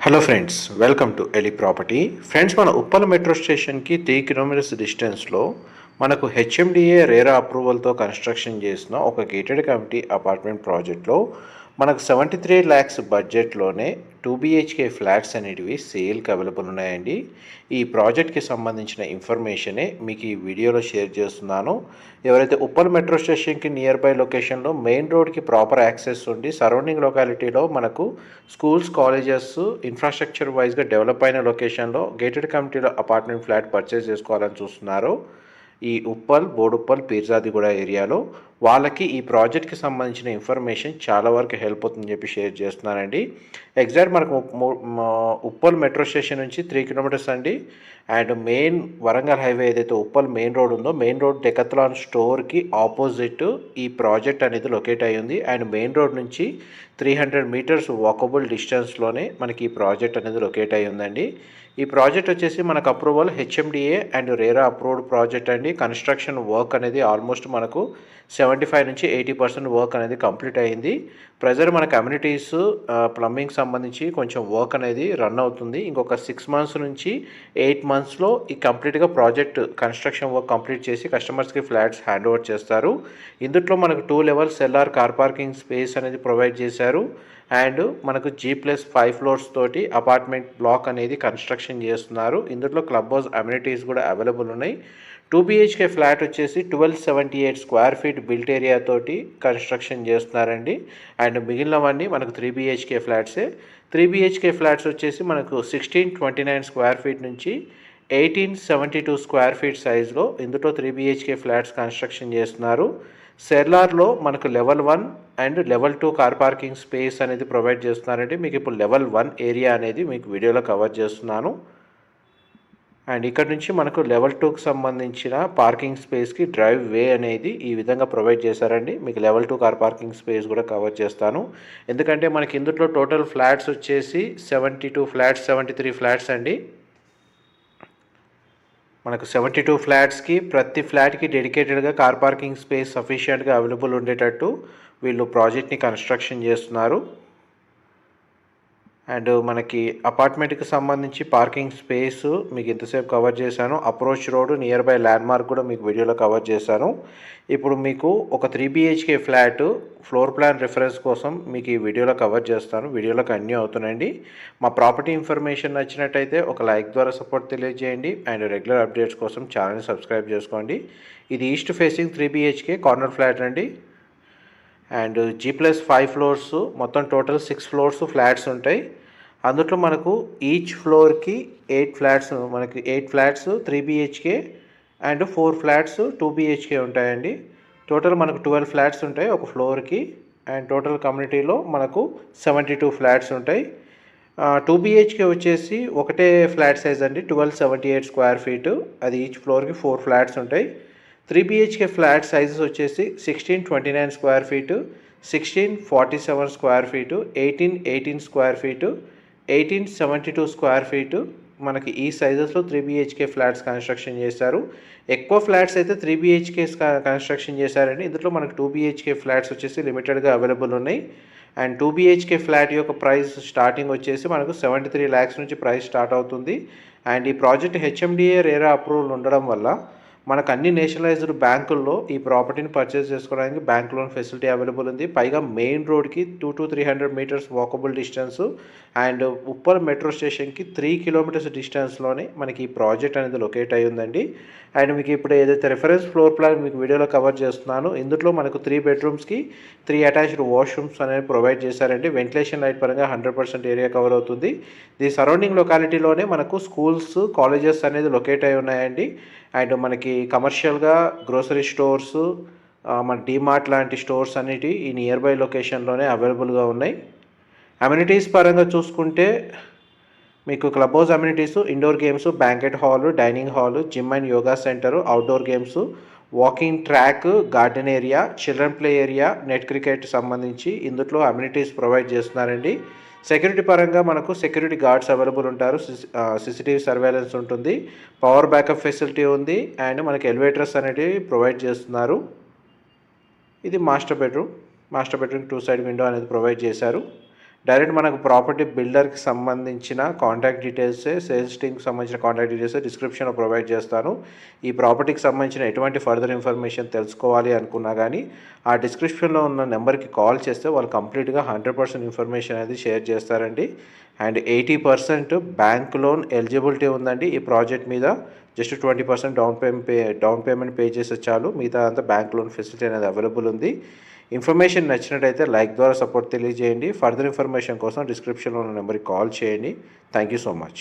Hello friends, welcome to ఎలి property. Friends, మన Uppal metro స్టేషన్కి 3 కిలోమీటర్స్ డిస్టెన్స్లో మనకు హెచ్ఎండిఏ రేరా అప్రూవల్తో కన్స్ట్రక్షన్ చేసిన ఒక గేటెడ్ కమిటీ అపార్ట్మెంట్ ప్రాజెక్ట్లో మనకు 73 ల్యాక్స్ బడ్జెట్లోనే 2 BHK ఫ్లాట్స్ అనేటివి సేల్కి అవైలబుల్ ఉన్నాయండి. ఈ ప్రాజెక్ట్కి సంబంధించిన ఇన్ఫర్మేషనే మీకు ఈ వీడియోలో షేర్ చేస్తున్నాను. ఎవరైతే ఉప్పల్ మెట్రో స్టేషన్కి నియర్ బై లొకేషన్లో మెయిన్ రోడ్కి ప్రాపర్ యాక్సెస్ ఉండి సరౌండింగ్ లొకాలిటీలో మనకు స్కూల్స్, కాలేజెస్ ఇన్ఫ్రాస్ట్రక్చర్ వైజ్గా డెవలప్ అయిన లొకేషన్లో గేటెడ్ కమిటీలో అపార్ట్మెంట్ ఫ్లాట్ పర్చేస్ చేసుకోవాలని చూస్తున్నారు. ఈ ఉప్పల్, బోడుప్పల్, పీర్జాదిగూడ ఏరియాలో వాళ్ళకి ఈ ప్రాజెక్ట్కి సంబంధించిన ఇన్ఫర్మేషన్ చాలా వరకు హెల్ప్ అవుతుందని చెప్పి షేర్ చేస్తున్నానండి. ఎగ్జాక్ట్ మనకు ఉప్పల్ మెట్రో స్టేషన్ నుంచి 3 కిలోమీటర్స్ అండి. అండ్ మెయిన్ వరంగల్ హైవే ఏదైతే ఉప్పల్ మెయిన్ రోడ్ ఉందో, మెయిన్ రోడ్ డెకత్లాన్ స్టోర్కి ఆపోజిట్ ఈ ప్రాజెక్ట్ అనేది లొకేట్ అయ్యి ఉంది. అండ్ మెయిన్ రోడ్ నుంచి 300 మీటర్స్ వాకబుల్ డిస్టెన్స్లోనే మనకి ఈ ప్రాజెక్ట్ అనేది లొకేట్ అయ్యి ఉందండి. ఈ ప్రాజెక్ట్ వచ్చేసి మనకు approval HMDA and RERA approved project అండి. కన్స్ట్రక్షన్ వర్క్ అనేది ఆల్మోస్ట్ మనకు 75 నుంచి 80% వర్క్ అనేది కంప్లీట్ అయ్యింది. ప్రెజర్ మన కమ్యూనిటీస్ ప్లంబింగ్ సంబంధించి కొంచెం వర్క్ అనేది రన్ అవుతుంది. ఇంకొక 6 మంత్స్ నుంచి 8 మంత్స్లో ఈ కంప్లీట్గా ప్రాజెక్ట్ కన్స్ట్రక్షన్ వర్క్ కంప్లీట్ చేసి కస్టమర్స్కి ఫ్లాట్స్ హ్యాండ్ ఓవర్ చేస్తారు. ఇందులో మనకు 2 levels LR car parking space అనేది ప్రొవైడ్ చేశారు. అండ్ మనకు G+5 ఫ్లోర్స్ తోటి అపార్ట్మెంట్ బ్లాక్ అనేది కన్స్ట్రక్షన్ చేస్తున్నారు. ఇందులో క్లబ్ హౌస్ అమ్యూనిటీస్ కూడా అవైలబుల్ ఉన్నాయి. 2 BHK ఫ్లాట్ వచ్చేసి 1278 స్క్వేర్ ఫీట్ బిల్ట్ ఏరియా తోటి కన్స్ట్రక్షన్ చేస్తున్నారండి. అండ్ మిగిలినవన్నీ మనకు 3 BHK ఫ్లాట్సే. 3 BHK ఫ్లాట్స్ వచ్చేసి మనకు 1629 స్క్వేర్ ఫీట్ నుంచి 1872 స్క్వేర్ ఫీట్ సైజులో ఇందులో 3 BHK ఫ్లాట్స్ కన్స్ట్రక్షన్ చేస్తున్నారు. సెర్లార్లో మనకు level 1 and level 2 car parking space అనేది ప్రొవైడ్ చేస్తున్నారండి. మీకు ఇప్పుడు లెవెల్ 1 ఏరియా అనేది మీకు వీడియోలో కవర్ చేస్తున్నాను. అండ్ ఇక్కడ నుంచి మనకు లెవెల్ 2కి సంబంధించిన పార్కింగ్ స్పేస్కి డ్రైవ్ వే అనేది ఈ విధంగా ప్రొవైడ్ చేశారండి. మీకు లెవెల్ 2 కార్ పార్కింగ్ స్పేస్ కూడా కవర్ చేస్తాను. ఎందుకంటే మనకి ఇందులో టోటల్ ఫ్లాట్స్ వచ్చేసి 72 ఫ్లాట్స్, 73 ఫ్లాట్స్ అండి. మనకు 72 ఫ్లాట్స్కి ప్రతి ఫ్లాట్కి డెడికేటెడ్గా కార్ పార్కింగ్ స్పేస్ సఫిషియెంట్గా అవైలబుల్ ఉండేటట్టు వీళ్ళు ప్రాజెక్ట్ని కన్స్ట్రక్షన్ చేస్తున్నారు. అండ్ మనకి అపార్ట్మెంట్కి సంబంధించి పార్కింగ్ స్పేస్ మీకు ఎంతసేపు కవర్ చేశాను. Approach road, near by landmark కూడా మీకు వీడియోలో కవర్ చేశాను. ఇప్పుడు మీకు ఒక 3 BHK flat floor plan reference కోసం మీకు ఈ వీడియోలో కవర్ చేస్తాను. వీడియోలో కంటిన్యూ అవుతున్నాయండి. మా ప్రాపర్టీ ఇన్ఫర్మేషన్ నచ్చినట్టయితే ఒక లైక్ ద్వారా సపోర్ట్ తెలియజేయండి. అండ్ రెగ్యులర్ అప్డేట్స్ కోసం ఛానల్ని సబ్స్క్రైబ్ చేసుకోండి. ఇది east facing 3 BHK corner flat అండి. అండ్ G+5 ఫ్లోర్స్, మొత్తం టోటల్ 6 ఫ్లోర్స్ ఫ్లాట్స్ ఉంటాయి. అందులో మనకు ఈచ్ ఫ్లోర్కి 8 ఫ్లాట్స్, మనకి 8 flats 3 BHK and 4 flats 2 BHK ఉంటాయండి. టోటల్ మనకు 12 ఫ్లాట్స్ ఉంటాయి ఒక ఫ్లోర్కి. అండ్ టోటల్ కమ్యూనిటీలో మనకు 72 ఫ్లాట్స్ ఉంటాయి. 2 BHK వచ్చేసి ఒకటే ఫ్లాట్ సైజ్ అండి, 1278 స్క్వేర్ ఫీటు. అది ఈచ్ ఫ్లోర్కి 4 ఫ్లాట్స్ ఉంటాయి. 3 BHK ఫ్లాట్ సైజెస్ వచ్చేసి 1629 square feet, 1647 square feet, 1818 square feet, 1872 square feet. మనకి ఈ సైజెస్లో 3 BHK ఫ్లాట్స్ కన్స్ట్రక్షన్ చేశారు. ఎక్కువ ఫ్లాట్స్ అయితే 3 BHK కన్స్ట్రక్షన్ చేశారండి. ఇందులో మనకు 2 BHK ఫ్లాట్స్ వచ్చేసి లిమిటెడ్గా అవైలబుల్ ఉన్నాయి. అండ్ 2 BHK ఫ్లాట్ యొక్క ప్రైస్ స్టార్టింగ్ వచ్చేసి మనకు 73 ల్యాక్స్ నుంచి ప్రైస్ స్టార్ట్ అవుతుంది. అండ్ ఈ ప్రాజెక్ట్ హెచ్ఎండిఏ రేరా అప్రూవల్ ఉండడం వల్ల మనకు అన్ని నేషనలైజ్డ్ బ్యాంకుల్లో ఈ ప్రాపర్టీని పర్చేస్ చేసుకోవడానికి బ్యాంక్ లోన్ ఫెసిలిటీ అవైలబుల్ ఉంది. పైగా మెయిన్ రోడ్కి 200 to 300 metres walkable distance. And Uppal metro స్టేషన్కి 3 కిలోమీటర్స్ డిస్టెన్స్లోనే మనకి ఈ ప్రాజెక్ట్ అనేది లొకేట్ అయి ఉందండి. అండ్ మీకు ఇప్పుడు ఏదైతే రిఫరెన్స్ ఫ్లోర్ ప్లాన్ మీకు వీడియోలో కవర్ చేస్తున్నాను, ఇందులో మనకు 3 బెడ్రూమ్స్కి 3 అటాచ్డ్ వాష్రూమ్స్ అనేవి ప్రొవైడ్ చేశారండి. వెంటిలేషన్ లైట్ పరంగా 100% ఏరియా కవర్ అవుతుంది. ఈ సరౌండింగ్ లొకాలిటీలోనే మనకు స్కూల్స్, కాలేజెస్ అనేది లొకేట్ అయి ఉన్నాయండి. అండ్ మనకి కమర్షియల్గా గ్రోసరీ స్టోర్స్, మన డీమార్ట్ లాంటి స్టోర్స్ అనేవి ఈ నియర్ బై లొకేషన్లోనే అవైలబుల్గా ఉన్నాయి. అమ్యూనిటీస్ పరంగా చూసుకుంటే మీకు club house amenities, indoor games, banquet hall, dining hall, gym and yoga centre, outdoor games, walking track, garden area, children play area, net cricket సంబంధించి ఇందులో అమ్యూనిటీస్ ప్రొవైడ్ చేస్తున్నారండి. సెక్యూరిటీ పరంగా మనకు సెక్యూరిటీ గార్డ్స్ అవైలబుల్ ఉంటారు. CCTV సర్వేలెన్స్ ఉంటుంది. Power backup facility ఉంది. And మనకి elevators అనేటివి ప్రొవైడ్ చేస్తున్నారు. ఇది మాస్టర్ బెడ్రూమ్. 2 సైడ్ విండో అనేది ప్రొవైడ్ చేశారు. డైరెక్ట్ మనకు ప్రాపర్టీ బిల్డర్కి సంబంధించిన కాంటాక్ట్ డీటెయిల్సే, సేల్స్ టీమ్కి సంబంధించిన కాంటాక్ట్ డీటెయిల్స్ డిస్క్రిప్షన్లో ప్రొవైడ్ చేస్తాను. ఈ ప్రాపర్టీకి సంబంధించిన ఎటువంటి ఫర్దర్ ఇన్ఫర్మేషన్ తెలుసుకోవాలి అనుకున్నా కానీ ఆ డిస్క్రిప్షన్లో ఉన్న నెంబర్కి కాల్ చేస్తే వాళ్ళు కంప్లీట్గా 100% ఇన్ఫర్మేషన్ అనేది షేర్ చేస్తారండి. అండ్ 80% బ్యాంక్ లోన్ ఎలిజిబిలిటీ ఉందండి ఈ ప్రాజెక్ట్ మీద. జస్ట్ 20% డౌన్ పేమెంట్ పే చేస్తే చాలు, మిగతా అంతా బ్యాంక్ లోన్ ఫెసిలిటీ అనేది అవైలబుల్ ఉంది. ఇన్ఫర్మేషన్ నచ్చినట్టయితే లైక్ ద్వారా సపోర్ట్ తెలియజేయండి. ఫర్దర్ ఇన్ఫర్మేషన్ కోసం డిస్క్రిప్షన్లో ఉన్న నెంబర్కి కాల్ చేయండి. Thank you so much.